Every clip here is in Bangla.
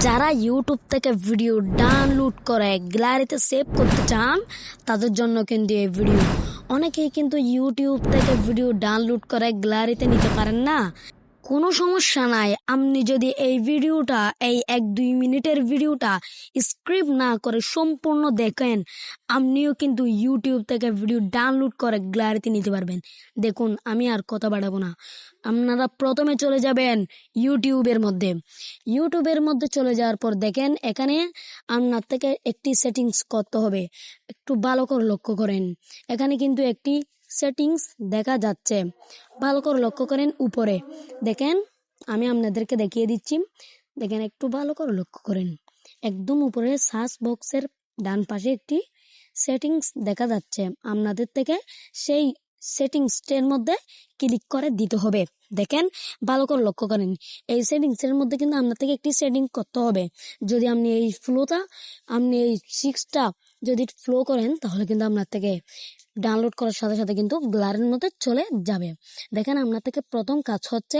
যারা ইউটিউব থেকে ভিডিও ডাউনলোড করে গ্যালারিতে সেভ করতে চান তাদের জন্য কিন্তু এই ভিডিও। অনেকেই কিন্তু ইউটিউব থেকে ভিডিও ডাউনলোড করে গ্যালারিতে নিতে পারেন না, কোনো সমস্যা নাই। আপনি যদি এই ভিডিওটা, এই 1-2 মিনিটের ভিডিওটা স্ক্রিপ্ট না করে সম্পূর্ণ দেখেন, আপনিও কিন্তু ইউটিউব থেকে ভিডিও ডাউনলোড করে গ্যালারিতে নিতে পারবেন। দেখুন, আমি আর কথা বাড়াবো না, আপনারা প্রথমে চলে যাবেন ইউটিউবের মধ্যে চলে যাওয়ার পর দেখেন এখানে আপনার থেকে একটি সেটিংস করতে হবে। একটু ভালো করে লক্ষ্য করেন, এখানে কিন্তু একটি সেটিংস দেখা যাচ্ছে, ভালো করে লক্ষ্য করেন। উপরে দেখেন, আমি আপনাদেরকে দেখিয়ে দিচ্ছি, দেখেন একটু ভালো করে লক্ষ্য করেন। একদম উপরে সার্চ বক্সের ডান পাশে একটি সেটিংস দেখা যাচ্ছে, আপনাদের থেকে সেই সেটিংসটার মধ্যে ক্লিক করে দিতে হবে। দেখেন ভালো করে লক্ষ্য করেন, এই সেটিংসের মধ্যে কিন্তু আপনার থেকে একটি সেটিং করতে হবে। যদি আপনি এই সিক্সটা যদি ফ্লো করেন, তাহলে কিন্তু আপনার থেকে ডাউনলোড করার সাথে সাথে কিন্তু গ্যালারির মধ্যে চলে যাবে। দেখেন, আপনার থেকে প্রথম কাজ হচ্ছে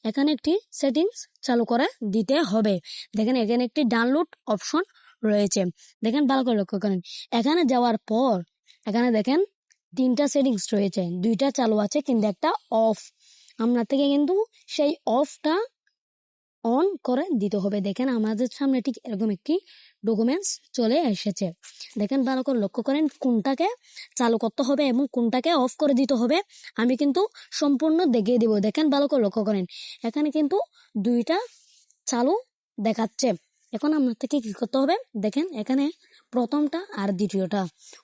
এখানে একটি সেটিংস চালু করে দিতে হবে। দেখেন এখানে একটি ডাউনলোড অপশন রয়েছে, দেখেন ভালো করে লক্ষ্য করেন। এখানে যাওয়ার পর এখানে দেখেন 3টা সেটিংস রয়েছে, 2টা চালু আছে কিন্তু একটা অফ। আপনার থেকে কিন্তু সেই অফটা অন করে দিতে হবে। দেখেন আমাদের সামনে ঠিক এরকম একটি ডকুমেন্টস চলে এসেছে। দেখেন ভালো করে লক্ষ্য করেন কোনটাকে চালু করতে হবে এবং কোনটাকে অফ করে দিতে হবে, আমি কিন্তু সম্পূর্ণ দেখিয়ে দিব। দেখেন ভালো করে লক্ষ্য করেন, এখানে কিন্তু 2টা চালু দেখাচ্ছে। এখন আপনার থেকে কি করতে হবে, দেখেন এখানে প্রথমটা আর দ্বিতীয়টা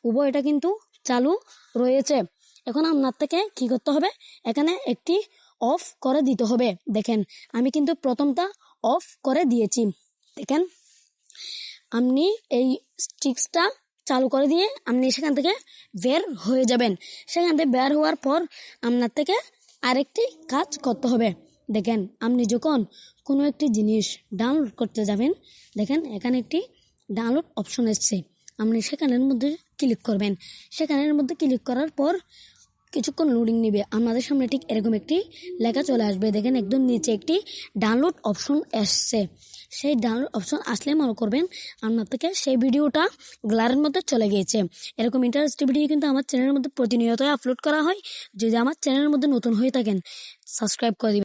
উভয়টা কিন্তু চালু রয়েছে। এখন আপনার থেকে কি করতে হবে, এখানে একটি অফ করে দিতে হবে। দেখেন আমি কিন্তু প্রথমটা অফ করে দিয়েছি। দেখেন আপনি এই স্টিক্সটা চালু করে দিয়ে আপনি সেখান থেকে বের হয়ে যাবেন। সেখান থেকে বের হওয়ার পর আপনার থেকে আরেকটি কাজ করতে হবে। দেখেন আপনি যখন কোনো একটি জিনিস ডাউনলোড করতে যাবেন, দেখেন এখানে একটি ডাউনলোড অপশন এসছে, আপনি সেখানের মধ্যে ক্লিক করবেন। সেখানের মধ্যে ক্লিক করার পর কিছুক্ষণ লোডিং নেবে, আমাদের সামনে ঠিক এরকম একটি লেখা চলে আসবে। দেখেন একদম নিচে একটি ডাউনলোড অপশন আসছে, সেই ডাউনলোড অপশন আসলে মনে করবেন আপনার থেকে সেই ভিডিওটা গ্যালারির মধ্যে চলে গিয়েছে। এরকম ইন্টারেস্টিং ভিডিও কিন্তু আমার চ্যানেলের মধ্যে প্রতিনিয়ত আপলোড করা হয়। যদি আমার চ্যানেলের মধ্যে নতুন হয়ে থাকেন, সাবস্ক্রাইব করে দিবেন।